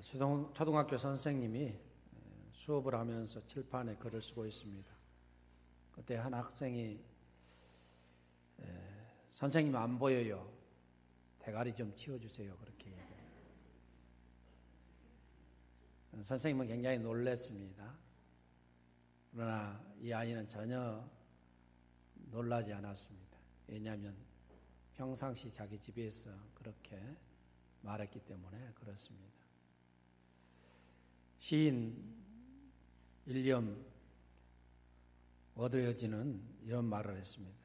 초등학교 선생님이 수업을 하면서 칠판에 글을 쓰고 있습니다. 그때 한 학생이 선생님 안 보여요. 대가리 좀 치워주세요. 그렇게 얘기해요. 선생님은 굉장히 놀랐습니다. 그러나 이 아이는 전혀 놀라지 않았습니다. 왜냐하면 평상시 자기 집에서 그렇게 말했기 때문에 그렇습니다. 시인 윌리엄 워드워즈는 이런 말을 했습니다.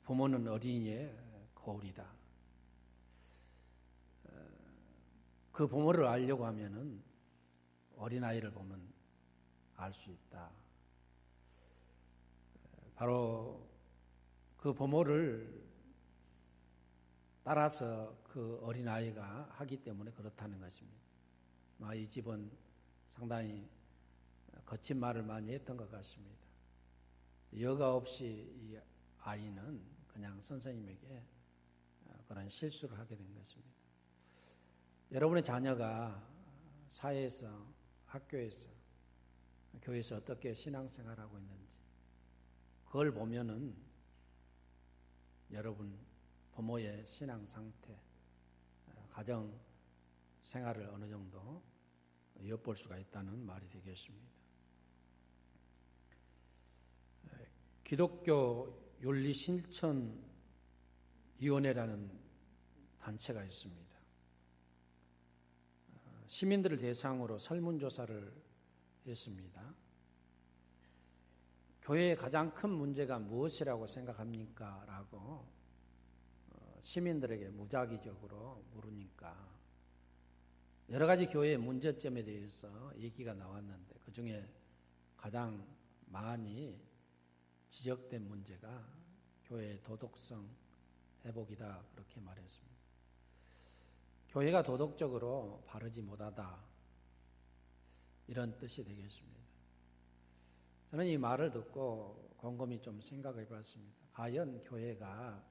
부모는 어린이의 거울이다. 그 부모를 알려고 하면은 어린아이를 보면 알 수 있다. 바로 그 부모를 따라서 그 어린아이가 하기 때문에 그렇다는 것입니다. 이 집은 상당히 거친 말을 많이 했던 것 같습니다. 여과 없이 이 아이는 그냥 선생님에게 그런 실수를 하게 된 것입니다. 여러분의 자녀가 사회에서, 학교에서, 교회에서 어떻게 신앙생활하고 있는지 그걸 보면은 여러분 부모의 신앙 상태, 가정 생활을 어느 정도 엿볼 수가 있다는 말이 되겠습니다. 기독교 윤리실천위원회라는 단체가 있습니다. 시민들을 대상으로 설문조사를 했습니다. 교회의 가장 큰 문제가 무엇이라고 생각합니까? 라고 시민들에게 무작위적으로 물으니까 여러 가지 교회의 문제점에 대해서 얘기가 나왔는데 그 중에 가장 많이 지적된 문제가 교회의 도덕성 회복이다 그렇게 말했습니다. 교회가 도덕적으로 바르지 못하다 이런 뜻이 되겠습니다. 저는 이 말을 듣고 곰곰이 좀 생각해 봤습니다. 과연 교회가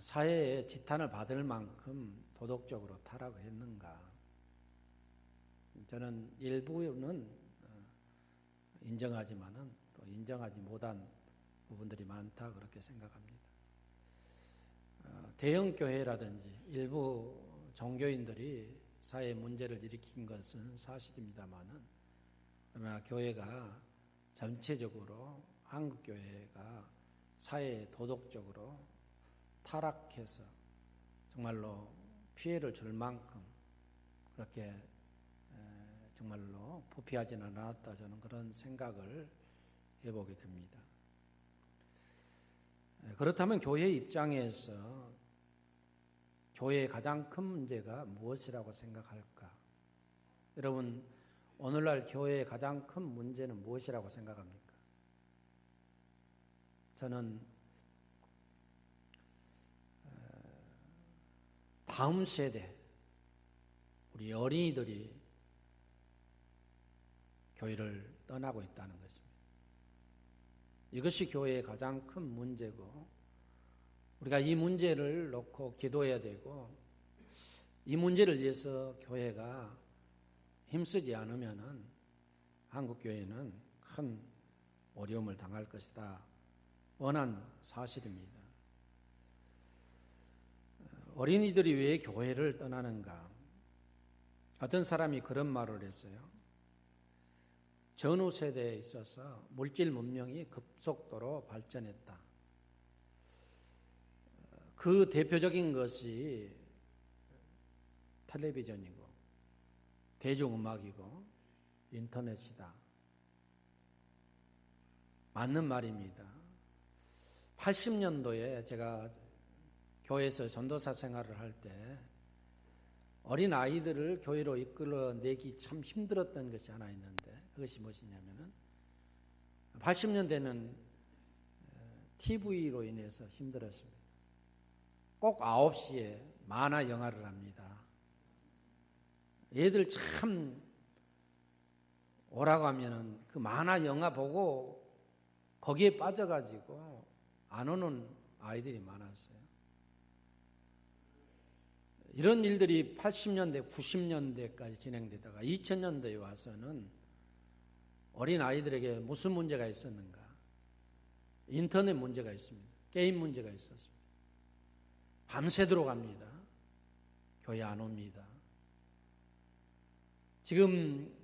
사회의 지탄을 받을 만큼 도덕적으로 타락을 했는가? 저는 일부는 인정하지만은 또 인정하지 못한 부분들이 많다 그렇게 생각합니다. 대형 교회라든지 일부 종교인들이 사회 문제를 일으킨 것은 사실입니다만은 그러나 교회가 전체적으로 한국 교회가 사회에 도덕적으로 타락해서 정말로 피해를 줄 만큼 그렇게 정말로 부패하지는 않았다 저는 그런 생각을 해보게 됩니다. 그렇다면 교회 입장에서 교회의 가장 큰 문제가 무엇이라고 생각할까? 여러분 오늘날 교회의 가장 큰 문제는 무엇이라고 생각합니까? 저는 다음 세대 우리 어린이들이 교회를 떠나고 있다는 것입니다. 이것이 교회의 가장 큰 문제고 우리가 이 문제를 놓고 기도해야 되고 이 문제를 위해서 교회가 힘쓰지 않으면은 한국 교회는 큰 어려움을 당할 것이다. 뻔한 사실입니다. 어린이들이 왜 교회를 떠나는가? 어떤 사람이 그런 말을 했어요. 전후 세대에 있어서 물질 문명이 급속도로 발전했다. 그 대표적인 것이 텔레비전이고 대중음악이고 인터넷이다. 맞는 말입니다. 80년도에 제가 교회에서 전도사 생활을 할 때 어린 아이들을 교회로 이끌어내기 참 힘들었던 것이 하나 있는데 그것이 무엇이냐면은 80년대는 TV로 인해서 힘들었습니다. 꼭 9시에 만화 영화를 합니다. 애들 참 오라고 하면은 그 만화 영화 보고 거기에 빠져가지고 안 오는 아이들이 많았어요. 이런 일들이 80년대, 90년대까지 진행되다가 2000년대에 와서는 어린 아이들에게 무슨 문제가 있었는가? 인터넷 문제가 있습니다. 게임 문제가 있었습니다. 밤새도록 갑니다. 교회 안 옵니다. 지금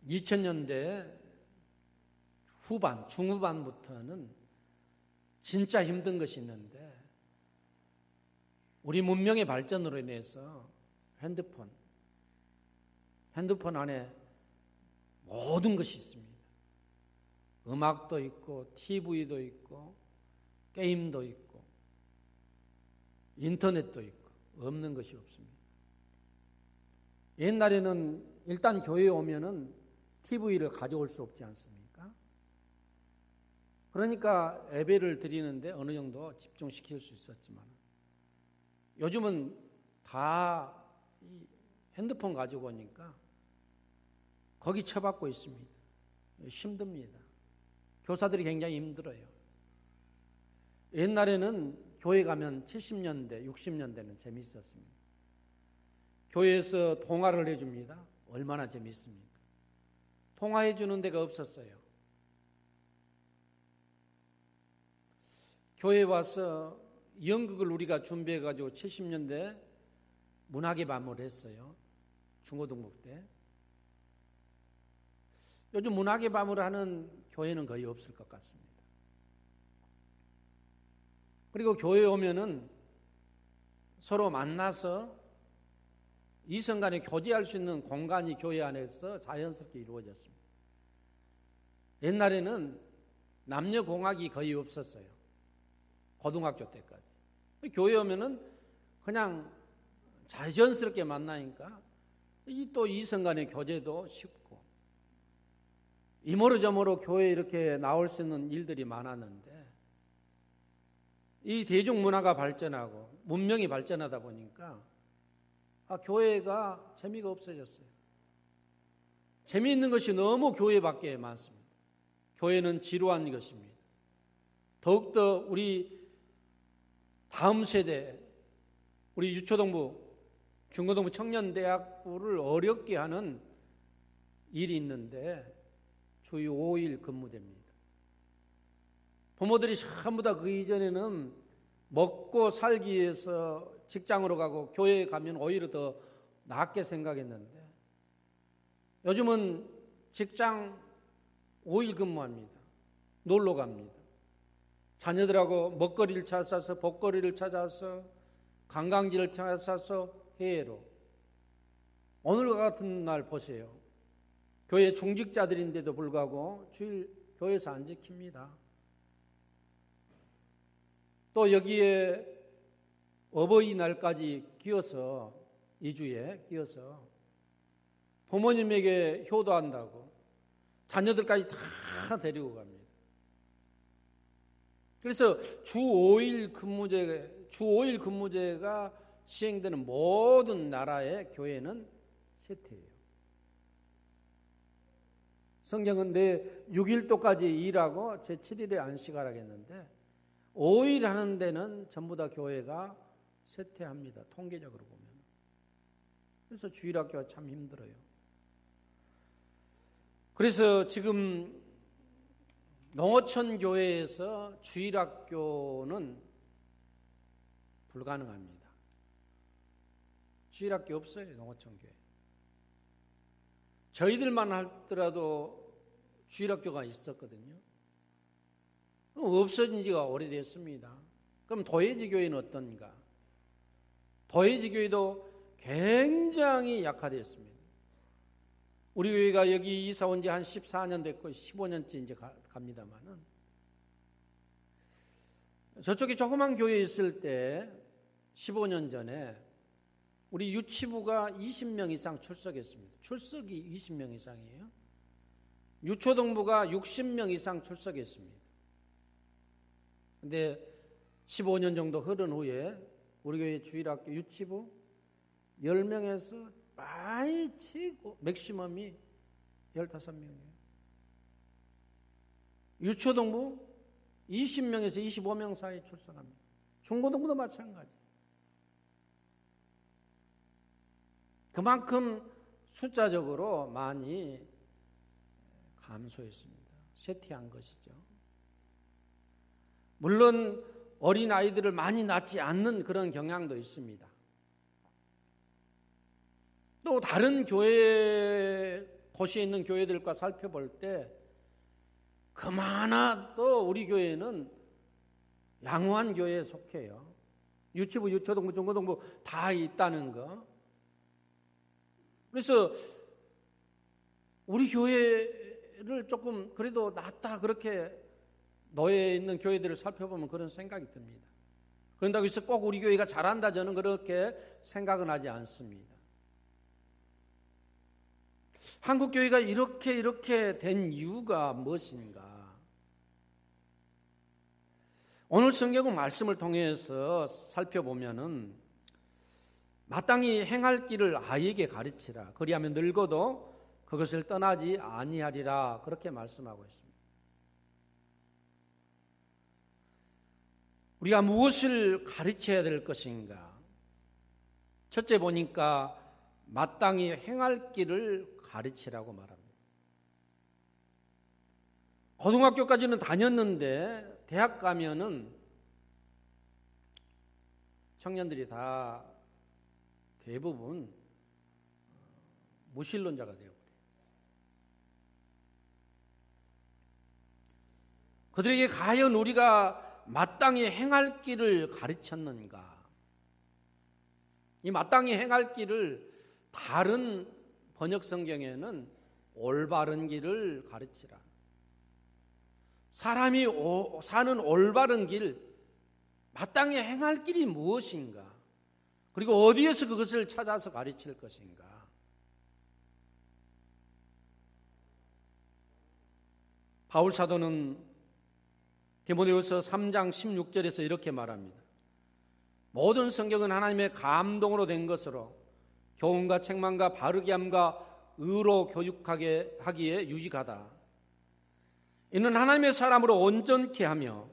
2000년대 후반, 중후반부터는 진짜 힘든 것이 있는데 우리 문명의 발전으로 인해서 핸드폰 안에 모든 것이 있습니다. 음악도 있고 TV도 있고 게임도 있고 인터넷도 있고 없는 것이 없습니다. 옛날에는 일단 교회에 오면은 TV를 가져올 수 없지 않습니까? 그러니까 예배를 드리는데 어느 정도 집중시킬 수 있었지만 요즘은 다 핸드폰 가지고 오니까 거기 처박고 있습니다. 힘듭니다. 교사들이 굉장히 힘들어요. 옛날에는 교회 가면 70년대, 60년대는 재미있었습니다. 교회에서 동화를 해줍니다. 얼마나 재미있습니까? 통화해 주는 데가 없었어요. 교회에 와서 연극을 우리가 준비해가지고 70년대 문학의 밤을 했어요. 중고등부 때. 요즘 문학의 밤을 하는 교회는 거의 없을 것 같습니다. 그리고 교회에 오면은 서로 만나서 이성 간에 교제할 수 있는 공간이 교회 안에서 자연스럽게 이루어졌습니다. 옛날에는 남녀공학이 거의 없었어요. 고등학교 때까지. 교회 오면은 그냥 자연스럽게 만나니까 또 이성 간의 교제도 쉽고 이모저모로 교회에 이렇게 나올 수 있는 일들이 많았는데 이 대중문화가 발전하고 문명이 발전하다 보니까 교회가 재미가 없어졌어요. 재미있는 것이 너무 교회밖에 많습니다. 교회는 지루한 것입니다. 더욱더 우리 다음 세대, 우리 유초동부, 중고등부, 청년대학부를 어렵게 하는 일이 있는데 주 5일 근무제입니다. 부모들이 전부 다 그 이전에는 먹고 살기 위해서 직장으로 가고 교회에 가면 오히려 더 낫게 생각했는데 요즘은 직장 5일 근무합니다. 놀러 갑니다. 자녀들하고 먹거리를 찾아서 복거리를 찾아서 관광지를 찾아서 해외로. 오늘과 같은 날 보세요. 교회 중직자들인데도 불구하고 주일 교회에서 안 지킵니다. 또 여기에 어버이날까지 끼어서 2주에 끼어서 부모님에게 효도한다고 자녀들까지 다 데리고 갑니다. 그래서 주 5일 근무제가 시행되는 모든 나라의 교회는 쇠퇴예요. 성경은 내 6일도까지 일하고 제7일에 안식하라 했는데 5일 하는 데는 전부 다 교회가 쇠퇴합니다. 통계적으로 보면. 그래서 주일학교가 참 힘들어요. 그래서 지금 농어촌 교회에서 주일학교는 불가능합니다. 주일학교 없어요. 농어촌 교회. 저희들만 하더라도 주일학교가 있었거든요. 없어진 지가 오래됐습니다. 그럼 도예지 교회는 어떤가? 도예지 교회도 굉장히 약화됐습니다. 우리 교회가 여기 이사 온 지 한 14년 됐고 15년째 이제 갑니다만은 저쪽에 조그만 교회에 있을 때 15년 전에 우리 유치부가 20명 이상 출석했습니다. 출석이 20명 이상이에요. 유초동부가 60명 이상 출석했습니다. 근데 15년 정도 흐른 후에 우리 교회 주일학교 유치부 10명에서 많이 치고 맥시멈이 15명이에요. 유초동부 20명에서 25명 사이 출석합니다. 중고동부도 마찬가지. 그만큼 숫자적으로 많이 감소했습니다. 쇠퇴한 것이죠. 물론 어린 아이들을 많이 낳지 않는 그런 경향도 있습니다. 또 다른 교회, 도시에 있는 교회들과 살펴볼 때 그마나 또 우리 교회는 양호한 교회에 속해요. 유치부, 유초등부, 중고등부 다 있다는 거. 그래서 우리 교회를 조금 그래도 낫다 그렇게 노예에 있는 교회들을 살펴보면 그런 생각이 듭니다. 그런다고 해서 꼭 우리 교회가 잘한다 저는 그렇게 생각은 하지 않습니다. 한국 교회가 이렇게 된 이유가 무엇인가? 오늘 성경 말씀을 통해서 살펴보면은 마땅히 행할 길을 아이에게 가르치라. 그리하면 늙어도 그것을 떠나지 아니하리라. 그렇게 말씀하고 있습니다. 우리가 무엇을 가르쳐야 될 것인가? 첫째 보니까 마땅히 행할 길을 가르치라고 말합니다. 고등학교까지는 다녔는데 대학 가면은 청년들이 다 대부분 무신론자가 되어버려요. 그들에게 과연 우리가 마땅히 행할 길을 가르쳤는가? 이 마땅히 행할 길을 다른 번역 성경에는 올바른 길을 가르치라. 사람이 사는 올바른 길, 마땅히 행할 길이 무엇인가? 그리고 어디에서 그것을 찾아서 가르칠 것인가? 바울 사도는 디모데후서 3장 16절에서 이렇게 말합니다. 모든 성경은 하나님의 감동으로 된 것으로 교훈과 책망과 바르게 함과 의로 교육하게 하기에 유익하다. 이는 하나님의 사람으로 온전케 하며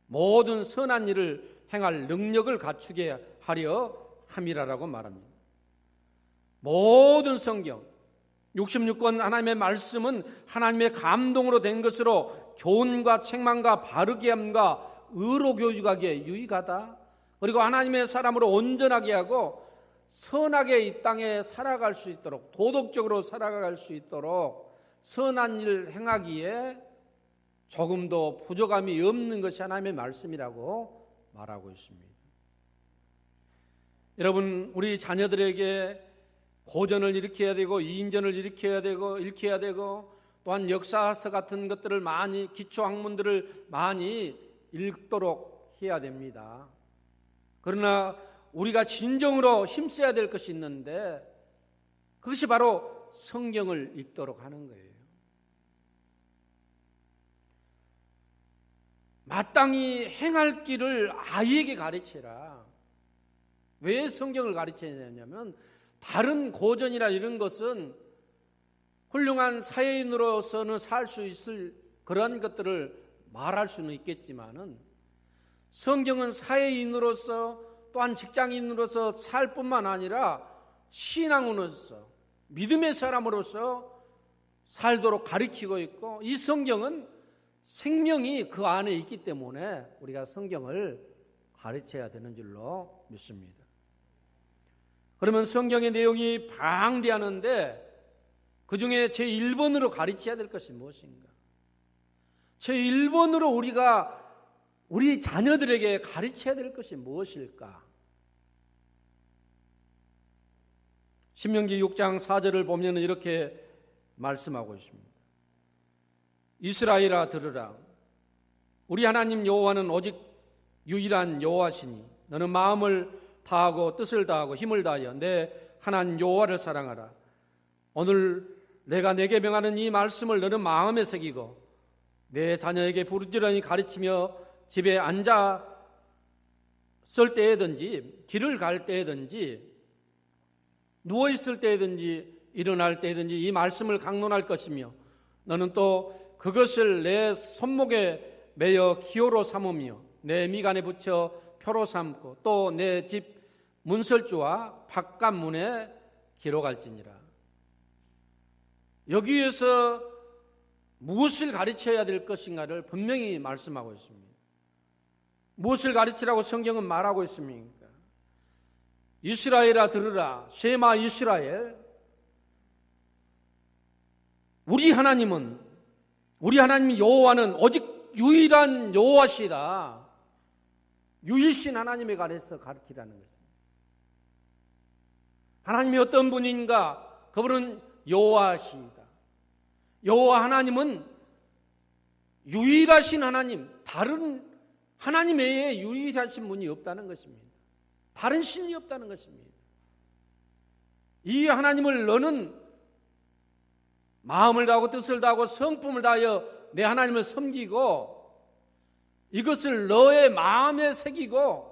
모든 선한 일을 행할 능력을 갖추게 하려 함이라라고 말합니다. 모든 성경 66권 하나님의 말씀은 하나님의 감동으로 된 것으로 교훈과 책망과 바르게 함과 의로 교육하기에 유익하다. 그리고 하나님의 사람으로 온전하게 하고 선하게 이 땅에 살아갈 수 있도록 도덕적으로 살아갈 수 있도록 선한 일 행하기에 조금도 부족함이 없는 것이 하나님의 말씀이라고 말하고 있습니다. 여러분, 우리 자녀들에게 고전을 일으켜야 되고 이인전을 일으켜야 되고 읽혀야 되고 또한 역사서 같은 것들을 많이 기초학문들을 많이 읽도록 해야 됩니다. 그러나 우리가 진정으로 힘써야 될 것이 있는데 그것이 바로 성경을 읽도록 하는 거예요. 마땅히 행할 길을 아이에게 가르치라. 왜 성경을 가르쳐야 되냐면 다른 고전이나 이런 것은 훌륭한 사회인으로서는 살 수 있을 그런 것들을 말할 수는 있겠지만은 성경은 사회인으로서 또한 직장인으로서 살 뿐만 아니라 신앙으로서 믿음의 사람으로서 살도록 가르치고 있고 이 성경은 생명이 그 안에 있기 때문에 우리가 성경을 가르쳐야 되는 줄로 믿습니다. 그러면 성경의 내용이 방대하는데 그 중에 제1번으로 가르쳐야 될 것이 무엇인가? 제1번으로 우리가 우리 자녀들에게 가르쳐야 될 것이 무엇일까? 신명기 6장 4절을 보면 이렇게 말씀하고 있습니다. 이스라엘아 들으라. 우리 하나님 여호와는 오직 유일한 여호와시니 너는 마음을 다하고 뜻을 다하고 힘을 다하여 내 하나님 여호와를 사랑하라. 오늘 내가 내게 명하는 이 말씀을 너는 마음에 새기고 내 자녀에게 부르짖으니 가르치며 집에 앉아 쓸 때에든지 길을 갈 때에든지 누워 있을 때에든지 일어날 때에든지 이 말씀을 강론할 것이며 너는 또 그것을 내 손목에 매어 기호로 삼으며 내 미간에 붙여 표로 삼고 또 내 집 문설주와 바깥문에 기록할지니라. 여기에서 무엇을 가르쳐야 될 것인가를 분명히 말씀하고 있습니다. 무엇을 가르치라고 성경은 말하고 있습니까? 이스라엘아 들으라. 쉐마 이스라엘. 우리 하나님 여호와는 오직 유일한 여호와시다. 유일신 하나님에 관해서 가르치라는 것입니다. 하나님이 어떤 분인가? 그분은 여호와시다. 여호와 하나님은 유일하신 하나님, 다른 하나님 외에 유일하신 분이 없다는 것입니다. 다른 신이 없다는 것입니다. 이 하나님을 너는 마음을 다하고 뜻을 다하고 성품을 다하여 내 하나님을 섬기고 이것을 너의 마음에 새기고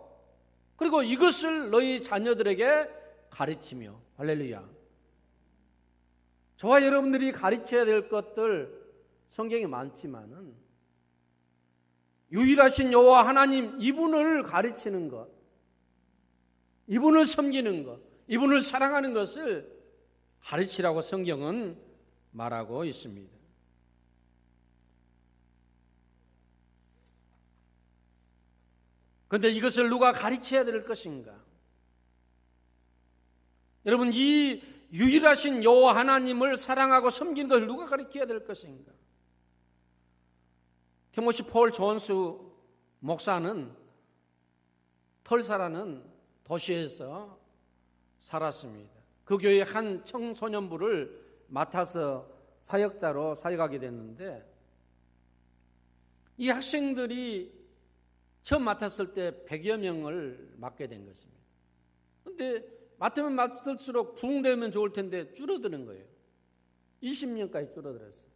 그리고 이것을 너희 자녀들에게 가르치며 할렐루야. 저와 여러분들이 가르쳐야 될 것들 성경에 많지만은 유일하신 여호와 하나님 이분을 가르치는 것, 이분을 섬기는 것, 이분을 사랑하는 것을 가르치라고 성경은 말하고 있습니다. 그런데 이것을 누가 가르쳐야 될 것인가? 여러분, 이 유일하신 여호와 하나님을 사랑하고 섬기는 것을 누가 가르쳐야 될 것인가? 티모시 폴 존스 목사는 털사라는 도시에서 살았습니다. 그 교회의 한 청소년부를 맡아서 사역자로 사역하게 됐는데 이 학생들이 처음 맡았을 때 100여 명을 맡게 된 것입니다. 그런데 맡으면 맡을수록 부흥되면 좋을 텐데 줄어드는 거예요. 20명까지 줄어들었어요.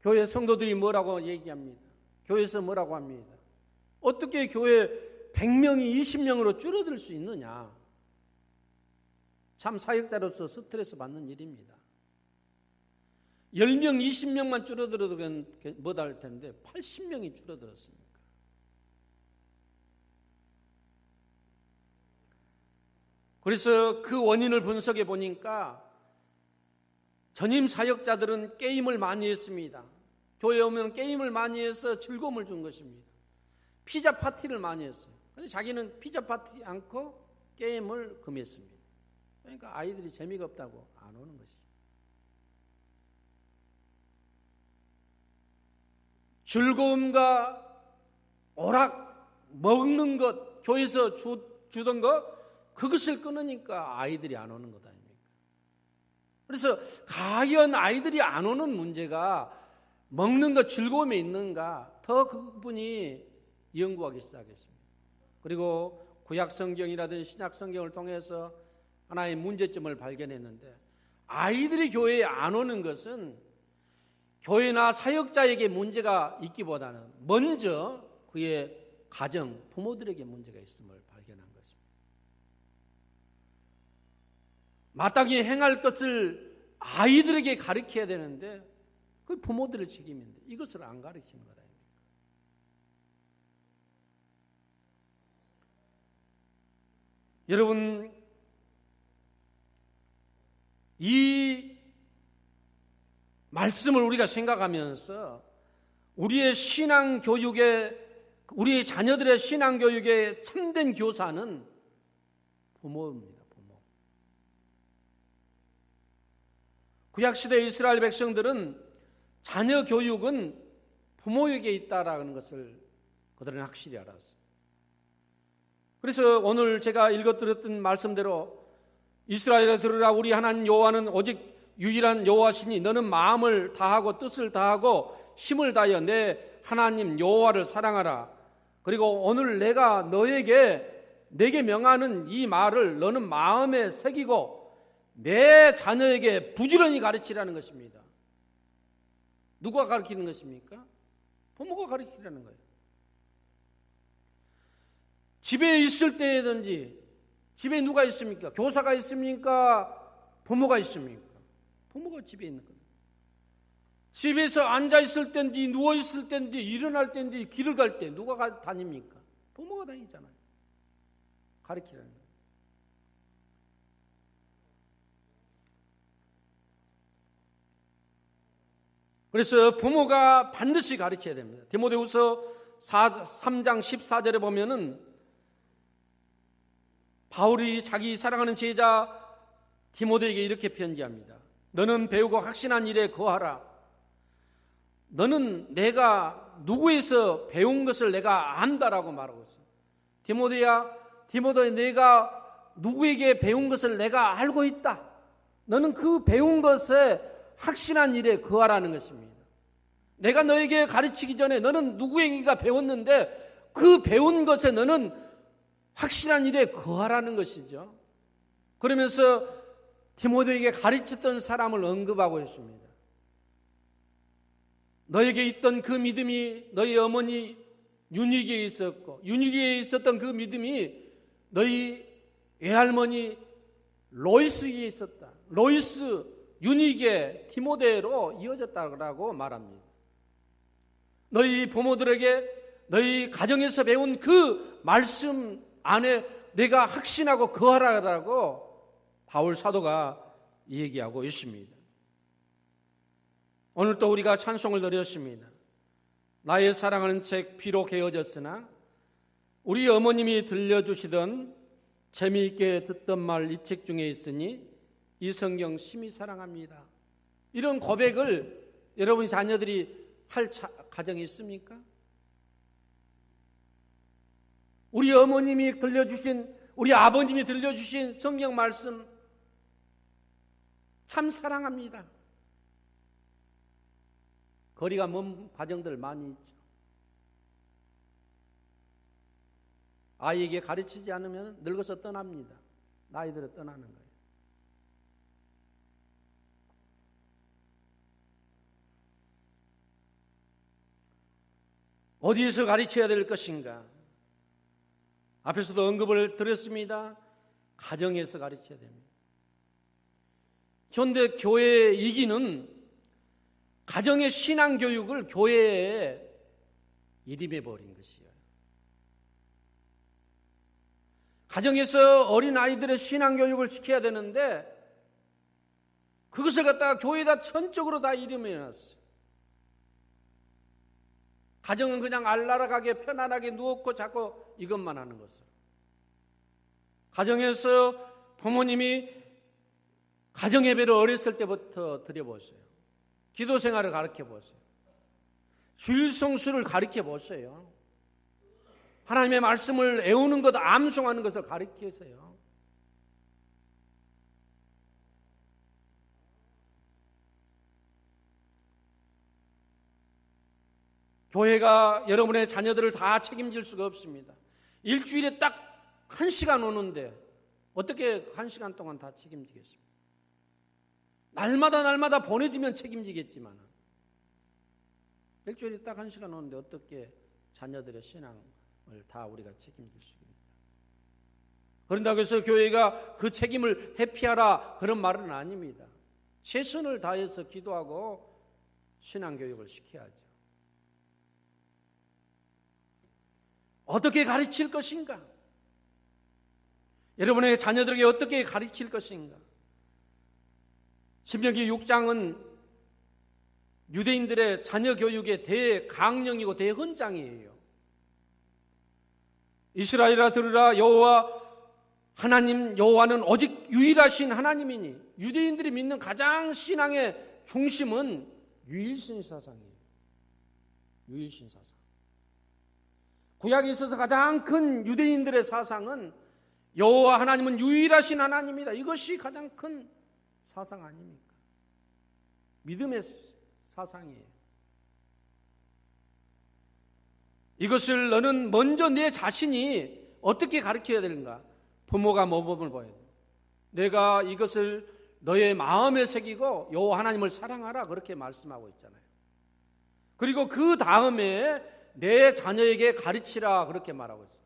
교회 성도들이 뭐라고 얘기합니다. 교회에서 뭐라고 합니다. 어떻게 교회 100명이 20명으로 줄어들 수 있느냐. 참 사역자로서 스트레스 받는 일입니다. 10명, 20명만 줄어들어도 못할 텐데 80명이 줄어들었습니까? 그래서 그 원인을 분석해 보니까 전임 사역자들은 게임을 많이 했습니다. 교회에 오면 게임을 많이 해서 즐거움을 준 것입니다. 피자 파티를 많이 했어요. 그런데 자기는 피자 파티 않고 게임을 금했습니다. 그러니까 아이들이 재미가 없다고 안 오는 것이죠. 즐거움과 오락, 먹는 것, 교회에서 주던 것, 그것을 끊으니까 아이들이 안 오는 것 아닙니까? 그래서 과연 아이들이 안 오는 문제가 먹는 것 즐거움에 있는가? 더 그분이 연구하기 시작했습니다. 그리고 구약 성경이라든지 신약 성경을 통해서 하나의 문제점을 발견했는데 아이들이 교회에 안 오는 것은 교회나 사역자에게 문제가 있기보다는 먼저 그의 가정, 부모들에게 문제가 있음을 발견한 것입니다. 마땅히 행할 것을 아이들에게 가르쳐야 되는데 그 부모들의 책임인데 이것을 안 가르치는 것 아닙니까? 여러분, 이 말씀을 우리가 생각하면서 우리의 신앙 교육에, 우리 자녀들의 신앙 교육에 참된 교사는 부모입니다. 부모. 구약시대 이스라엘 백성들은 자녀 교육은 부모에게 있다라는 것을 그들은 확실히 알았어요. 그래서 오늘 제가 읽어드렸던 말씀대로 이스라엘아 들으라. 우리 하나님 여호와는 오직 유일한 여호와시니 너는 마음을 다하고 뜻을 다하고 힘을 다하여 내 하나님 여호와를 사랑하라. 그리고 오늘 내가 내게 명하는 이 말을 너는 마음에 새기고 내 자녀에게 부지런히 가르치라는 것입니다. 누가 가르치는 것입니까? 부모가 가르치라는 거예요. 집에 있을 때든지 집에 누가 있습니까? 교사가 있습니까? 부모가 있습니까? 부모가 집에 있는 겁니다. 집에서 앉아 있을 때인지 누워 있을 때인지 일어날 때인지 길을 갈 때 누가 다닙니까? 부모가 다니잖아요. 가르치라는 거예요. 그래서 부모가 반드시 가르쳐야 됩니다. 디모데후서 3장 14절에 보면은 바울이 자기 사랑하는 제자 디모데에게 이렇게 편지합니다. 너는 배우고 확신한 일에 거하라. 너는 내가 누구에서 배운 것을 내가 안다라고 말하고 있어요. 디모데야, 내가 누구에게 배운 것을 내가 알고 있다. 너는 그 배운 것에 확신한 일에 거하라는 것입니다. 내가 너에게 가르치기 전에 너는 누구에게가 배웠는데 그 배운 것에 너는 확실한 일에 거하라는 것이죠. 그러면서 디모데에게 가르쳤던 사람을 언급하고 있습니다. 너에게 있던 그 믿음이 너희 어머니 유니기에 있었고, 유니기에 있었던 그 믿음이 너희 외할머니 로이스에 있었다. 로이스, 유니게, 디모데로 이어졌다고 말합니다. 너희 부모들에게 너희 가정에서 배운 그 말씀 안에 내가 확신하고 거하라고 바울 사도가 얘기하고 있습니다. 오늘 또 우리가 찬송을 드렸습니다. 나의 사랑하는 책 비록 헤어졌으나 우리 어머님이 들려주시던 재미있게 듣던 말 이 책 중에 있으니 이 성경 심히 사랑합니다. 이런 고백을 여러분 자녀들이 할 가정이 있습니까? 우리 어머님이 들려주신, 우리 아버님이 들려주신 성경 말씀 참 사랑합니다. 거리가 먼 가정들 많이 있죠. 아이에게 가르치지 않으면 늙어서 떠납니다. 나이 들어 떠나는 거예요. 어디에서 가르쳐야 될 것인가? 앞에서도 언급을 드렸습니다. 가정에서 가르쳐야 됩니다. 그런데 교회의 이기는 가정의 신앙교육을 교회에 일임해버린 것이에요. 가정에서 어린아이들의 신앙교육을 시켜야 되는데 그것을 갖다가 교회에다 전적으로 다 일임해놨어요. 가정은 그냥 알랄하게 편안하게 누웠고 자꾸 이것만 하는 것을. 가정에서 부모님이 가정예배를 어렸을 때부터 드려보세요. 기도 생활을 가르쳐보세요. 주일 성수를 가르쳐보세요. 하나님의 말씀을 애우는 것, 암송하는 것을 가르치세요. 교회가 여러분의 자녀들을 다 책임질 수가 없습니다. 일주일에 딱 1시간 오는데 어떻게 1시간 동안 다 책임지겠습니까? 날마다 보내주면 책임지겠지만 일주일에 딱 1시간 오는데 어떻게 자녀들의 신앙을 다 우리가 책임질 수 있습니까? 그런다고 해서 교회가 그 책임을 회피하라 그런 말은 아닙니다. 최선을 다해서 기도하고 신앙교육을 시켜야죠. 어떻게 가르칠 것인가? 여러분의 자녀들에게 어떻게 가르칠 것인가? 신명기 6장은 유대인들의 자녀 교육의 대강령이고 대헌장이에요. 이스라엘아 들으라, 여호와 하나님 여호와는 오직 유일하신 하나님이니. 유대인들이 믿는 가장 신앙의 중심은 유일신 사상이에요. 유일신 사상. 구약에 있어서 가장 큰 유대인들의 사상은 여호와 하나님은 유일하신 하나님이다. 이것이 가장 큰 사상 아닙니까? 믿음의 사상이에요. 이것을 너는 먼저 내 자신이 어떻게 가르쳐야 되는가? 부모가 모범을 보여야 돼. 내가 이것을 너의 마음에 새기고 여호와 하나님을 사랑하라 그렇게 말씀하고 있잖아요. 그리고 그 다음에 내 자녀에게 가르치라 그렇게 말하고 있어요.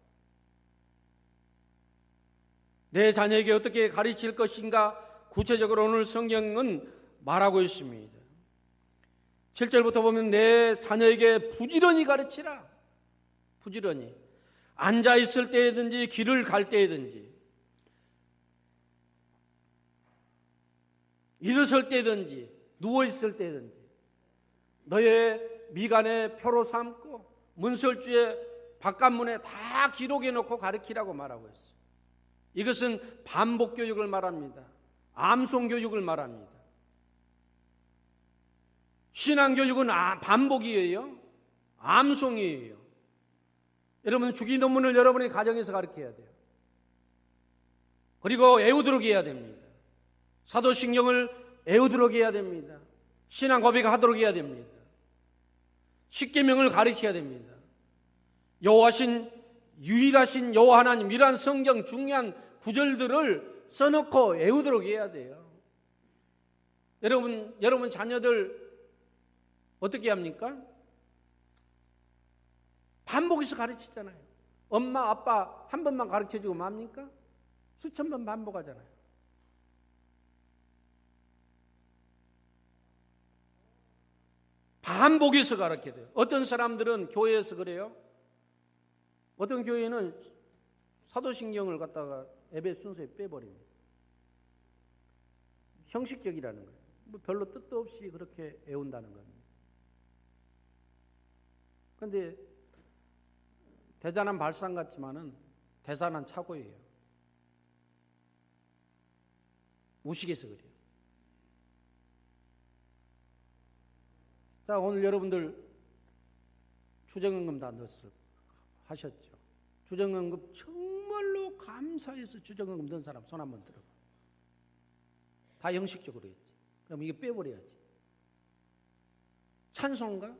내 자녀에게 어떻게 가르칠 것인가? 구체적으로 오늘 성경은 말하고 있습니다. 7절부터 보면 내 자녀에게 부지런히 가르치라. 부지런히. 앉아 있을 때든지 길을 갈 때든지 일어설 때든지 누워 있을 때든지 너의 미간에 표로 삼고 문설주에 바깥문에 다 기록해 놓고 가르치라고 말하고 있어요. 이것은 반복 교육을 말합니다. 암송 교육을 말합니다. 신앙 교육은 반복이에요. 암송이에요. 여러분 주기도문을 여러분의 가정에서 가르쳐야 돼요. 그리고 애우도록 해야 됩니다. 사도신경을 애우도록 해야 됩니다. 신앙 고백하도록 해야 됩니다. 십계명을 가르쳐야 됩니다. 여호와신 유일하신 여호와 하나님 이러한 성경 중요한 구절들을 써놓고 애우도록 해야 돼요. 여러분 자녀들 어떻게 합니까? 반복해서 가르치잖아요. 엄마 아빠 한 번만 가르쳐주고 맙니까? 수천 번 반복하잖아요. 반복해서 가르쳐야 돼요. 어떤 사람들은 교회에서 그래요. 어떤 교회는 사도신경을 갖다가 예배 순서에 빼버립니다. 형식적이라는 거예요. 뭐 별로 뜻도 없이 그렇게 애운다는 겁니다. 그런데 대단한 발상 같지만은 대단한 착오예요. 무식해서 그래요. 자, 오늘 여러분들 주정헌금 다 하셨죠? 주정헌금 정말로 감사해서 주정헌금 넣은 사람 손 한번 들어봐. 다 형식적으로 했지. 그럼 이게 빼버려야지. 찬송가?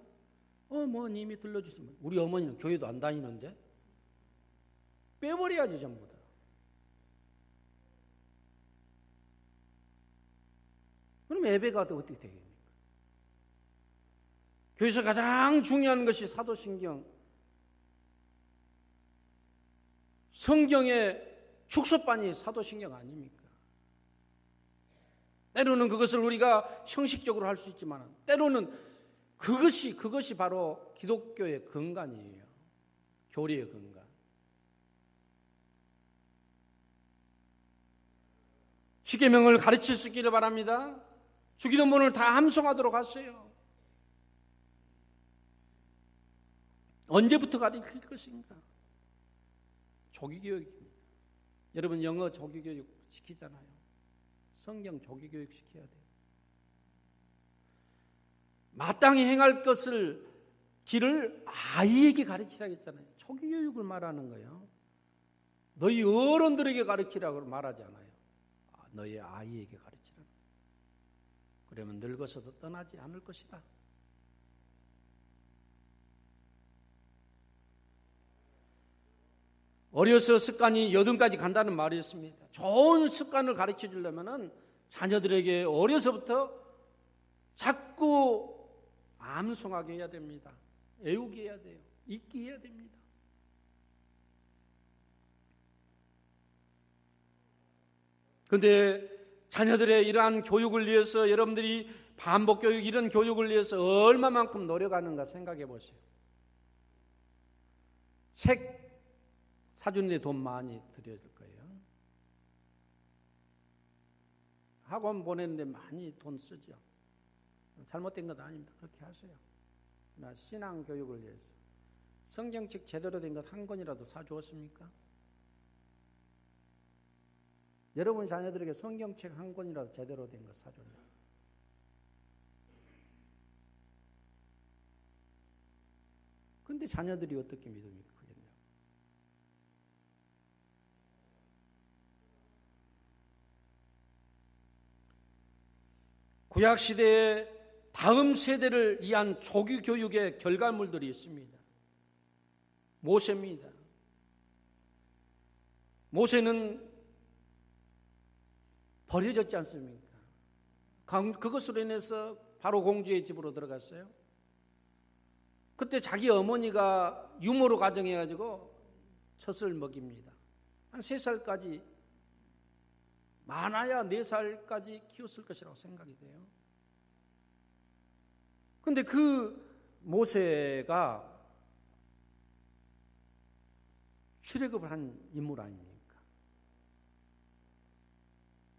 어머님이 들려주시면 우리 어머니는 교회도 안 다니는데 빼버려야지 전부 다. 그럼 예배가 어떻게 되겠습니까? 교회에서 가장 중요한 것이 사도신경, 성경의 축소반이 사도신경 아닙니까? 때로는 그것을 우리가 형식적으로 할 수 있지만 때로는 그것이 바로 기독교의 근간이에요. 교리의 근간. 십계명을 가르칠 수 있기를 바랍니다. 주기도문을 다 암송하도록 하세요. 언제부터 가르칠 것인가? 조기교육입니다. 여러분 영어 조기교육 시키잖아요. 성경 조기교육 시켜야 돼요. 마땅히 행할 것을 길을 아이에게 가르치라고 했잖아요. 조기교육을 말하는 거예요. 너희 어른들에게 가르치라고 말하지 않아요. 너희 아이에게 가르치라. 그러면 늙어서도 떠나지 않을 것이다. 어려서 습관이 여든까지 간다는 말이 있습니다. 좋은 습관을 가르쳐 주려면 자녀들에게 어려서부터 자꾸 암송하게 해야 됩니다. 애우게 해야 돼요. 읽게 해야 됩니다. 그런데 자녀들의 이러한 교육을 위해서 여러분들이 반복 교육 이런 교육을 위해서 얼마만큼 노력하는가 생각해 보세요. 책 사주는데 돈 많이 들여야 될 거예요. 학원 보내는데 많이 돈 쓰죠. 잘못된 것 아닙니다. 그렇게 하세요. 신앙 교육을 위해서 성경책 제대로 된 것 한 권이라도 사주었습니까? 여러분 자녀들에게 성경책 한 권이라도 제대로 된 것 사줬나요? 근데 자녀들이 어떻게 믿습니까? 구약시대의 다음 세대를 위한 조기 교육의 결과물들이 있습니다. 모세입니다. 모세는 버려졌지 않습니까? 그것으로 인해서 바로 공주의 집으로 들어갔어요. 그때 자기 어머니가 유모로 가정해가지고 젖을 먹입니다. 한 3살까지 많아야 4살까지 키웠을 것이라고 생각이 돼요. 그런데 그 모세가 출애굽을 한 인물 아닙니까?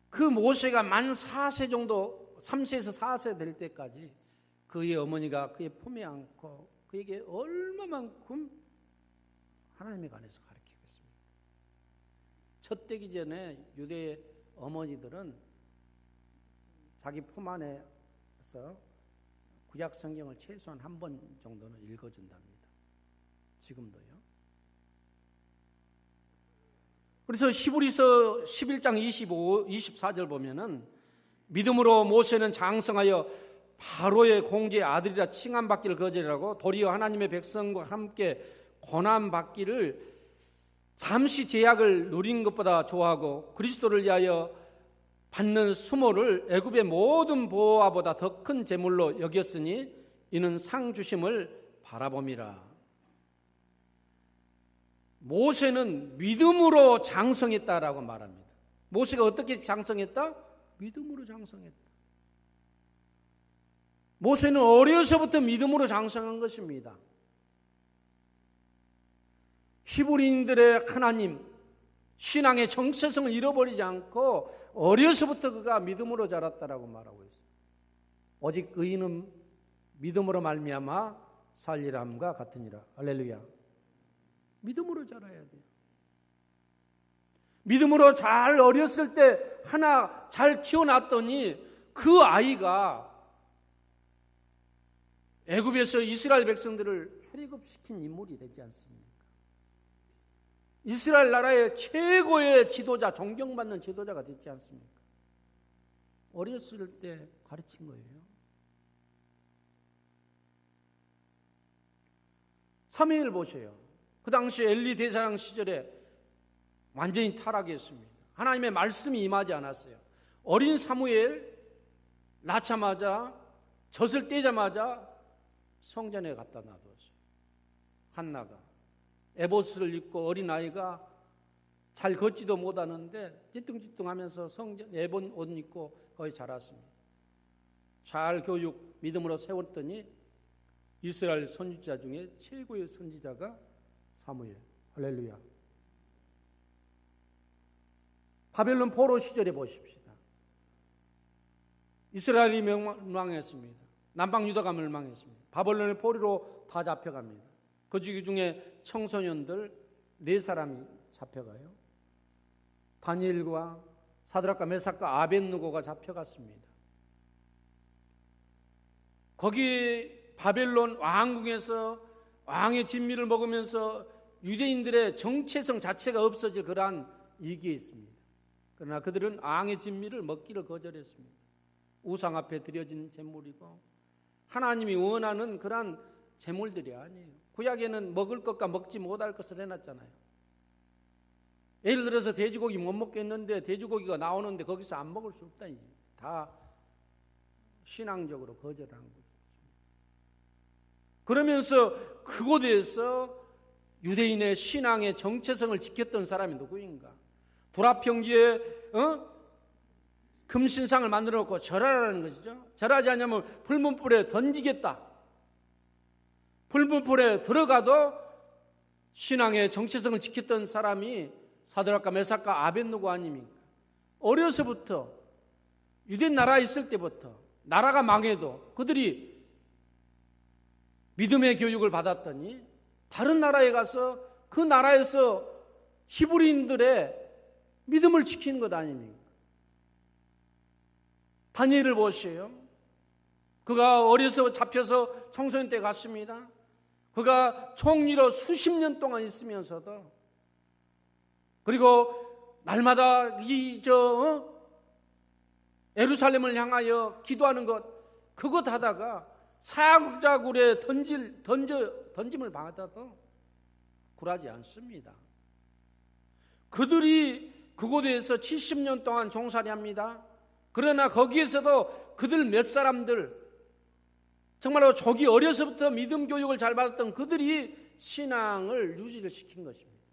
그 모세가 만 4세 정도 3세에서 4세 될 때까지 그의 어머니가 그의 품에 안고 그에게 얼마만큼 하나님에 관해서 가르치겠습니까? 첫 되기 전에 유대의 어머니들은 자기 품 안에서 구약 성경을 최소한 한 번 정도는 읽어준답니다. 지금도요. 그래서 히브리서 11장 24절 보면은 믿음으로 모세는 장성하여 바로의 공주의 아들이라 칭함받기를 거절하고 도리어 하나님의 백성과 함께 고난받기를 잠시 제약을 누린 것보다 좋아하고 그리스도를 위하여 받는 수모를 애굽의 모든 보화보다 더 큰 재물로 여겼으니 이는 상 주심을 바라봄이라. 모세는 믿음으로 장성했다라고 말합니다. 모세가 어떻게 장성했다? 믿음으로 장성했다. 모세는 어려서부터 믿음으로 장성한 것입니다. 히브리인들의 하나님, 신앙의 정체성을 잃어버리지 않고 어려서부터 그가 믿음으로 자랐다라고 말하고 있어요. 오직 의인은 믿음으로 말미암아 살리람과 같으니라. 할렐루야. 믿음으로 자라야 돼요. 믿음으로 잘 어렸을 때 하나 잘 키워놨더니 그 아이가 애굽에서 이스라엘 백성들을 출애굽시킨 인물이 되지 않습니까? 이스라엘 나라의 최고의 지도자, 존경받는 지도자가 되지 않습니까? 어렸을 때 가르친 거예요. 사무엘 보세요. 그 당시 엘리 대사장 시절에 완전히 타락했습니다. 하나님의 말씀이 임하지 않았어요. 어린 사무엘 낳자마자 젖을 떼자마자 성전에 갖다 놔뒀어요. 한나가 에봇을 입고 어린아이가 잘 걷지도 못하는데 찌뚱찌뚱하면서 성전 에봇 옷 입고 거기 자랐습니다. 잘 교육 믿음으로 세웠더니 이스라엘 선지자 중에 최고의 선지자가 사무엘. 할렐루야. 바벨론 포로 시절에 보십시다. 이스라엘이 멸망했습니다. 남방 유다가 멸망했습니다. 바벨론의 포로로 다 잡혀갑니다. 그 중에 청소년들 4사람이 잡혀가요. 다니엘과 사드락과 메삭과 아벳느고가 잡혀갔습니다. 거기 바벨론 왕궁에서 왕의 진미를 먹으면서 유대인들의 정체성 자체가 없어질 그러한 위기에 있습니다. 그러나 그들은 왕의 진미를 먹기를 거절했습니다. 우상 앞에 드려진 제물이고 하나님이 원하는 그러한 제물들이 아니에요. 구약에는 먹을 것과 먹지 못할 것을 해놨잖아요. 예를 들어서 돼지고기 못 먹겠는데 돼지고기가 나오는데 거기서 안 먹을 수 없다. 다 신앙적으로 거절하는 거죠. 그러면서 그곳에서 유대인의 신앙의 정체성을 지켰던 사람이 누구인가? 도랍평지에 금신상을 만들어 놓고 절하라는 것이죠. 절하지 않으면 불문불에 던지겠다. 불문불에 들어가도 신앙의 정체성을 지켰던 사람이 사드락과 메삭과 아벳느고 아닙니까? 어려서부터 유대 나라에 있을 때부터 나라가 망해도 그들이 믿음의 교육을 받았더니 다른 나라에 가서 그 나라에서 히브리인들의 믿음을 지키는 것 아닙니까? 다니엘을 보세요. 그가 어려서 잡혀서 청소년 때 갔습니다. 그가 총리로 수십 년 동안 있으면서도 그리고 날마다 예루살렘을 향하여 기도하는 것 그것 하다가 사자굴에 던짐을 받아도 굴하지 않습니다. 그들이 그곳에서 70년 동안 종살이 합니다. 그러나 거기에서도 그들 몇 사람들 정말로 조기 어려서부터 믿음 교육을 잘 받았던 그들이 신앙을 유지를 시킨 것입니다.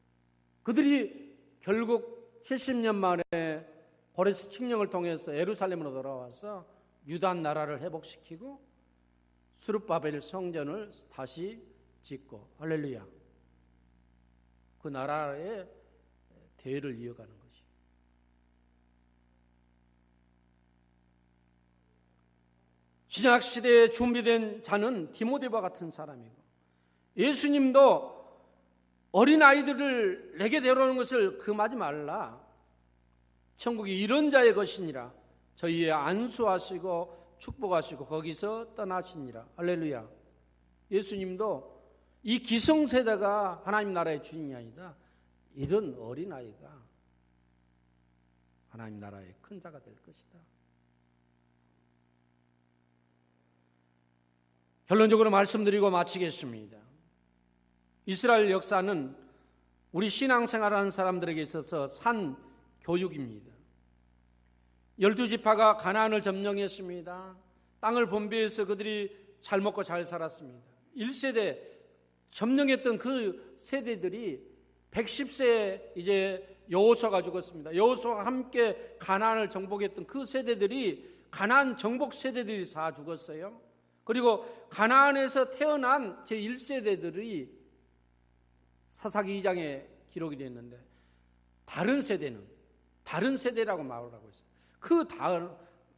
그들이 결국 70년 만에 고레스 칙령을 통해서 예루살렘으로 돌아와서 유다 나라를 회복시키고 스룹바벨 성전을 다시 짓고 할렐루야. 그 나라의 대회를 이어가는 것이. 신약 시대에 준비된 자는 디모데와 같은 사람이고, 예수님도 어린아이들을 내게 데려오는 것을 금하지 말라. 천국이 이런 자의 것이니라. 저희의 안수하시고 축복하시고 거기서 떠나시니라. 할렐루야. 예수님도 이 기성세대가 하나님 나라의 주인이 아니다. 이런 어린아이가 하나님 나라의 큰 자가 될 것이다. 결론적으로 말씀드리고 마치겠습니다. 이스라엘 역사는 우리 신앙생활하는 사람들에게 있어서 산 교육입니다. 12지파가 가나안을 점령했습니다. 땅을 분배해서 그들이 잘 먹고 잘 살았습니다. 1세대 점령했던 그 세대들이 110세에 이제 여호수아가 죽었습니다. 여호수아와 함께 가나안을 정복했던 그 세대들이, 가나안 정복 세대들이 다 죽었어요. 그리고 가나안에서 태어난 제1세대들이 사사기 2장에 기록이 되어 있는데, 다른 세대라고 말을 하고 있어요. 그 다른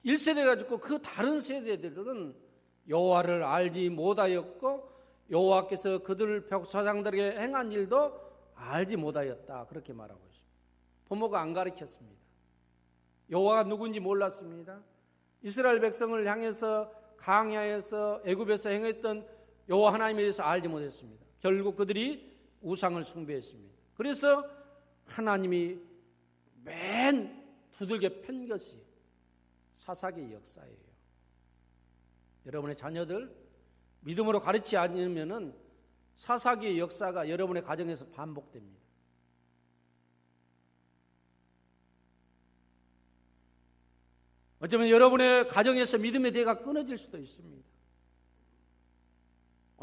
1세대가 죽고 그 다른 세대들은 여호와를 알지 못하였고 여호와께서 그들 조상들에게 행한 일도 알지 못하였다. 그렇게 말하고 있습니다. 부모가 안 가르쳤습니다. 여호와가 누군지 몰랐습니다. 이스라엘 백성을 향해서 광야에서 애굽에서 행했던 여호와 하나님에 대해서 알지 못했습니다. 결국 그들이 우상을 숭배했습니다. 그래서 하나님이 맨 두들겨 팬 것이 사사기의 역사예요. 여러분의 자녀들 믿음으로 가르치지 않으면 사사기의 역사가 여러분의 가정에서 반복됩니다. 어쩌면 여러분의 가정에서 믿음의 대가 끊어질 수도 있습니다.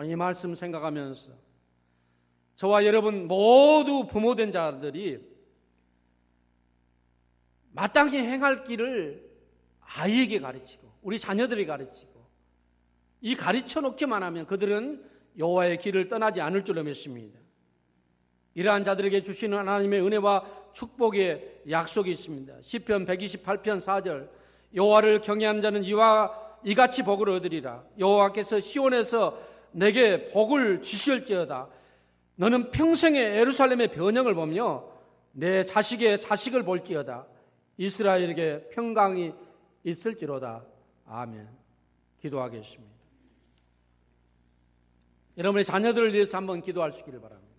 이 말씀 생각하면서 저와 여러분 모두 부모된 자들이 마땅히 행할 길을 아이에게 가르치고 우리 자녀들이 가르치고, 이 가르쳐 놓기만 하면 그들은 여호와의 길을 떠나지 않을 줄로 믿습니다. 이러한 자들에게 주시는 하나님의 은혜와 축복의 약속이 있습니다. 시편 128편 4절, 여호와를 경외하는 자는 이같이 복을 얻으리라. 여호와께서 시온에서 내게 복을 주실지어다. 너는 평생에 예루살렘의 변형을 보며 내 자식의 자식을 볼지어다. 이스라엘에게 평강이 있을지로다. 아멘. 기도하겠습니다. 여러분의 자녀들을 위해서 한번 기도할 수 있기를 바랍니다.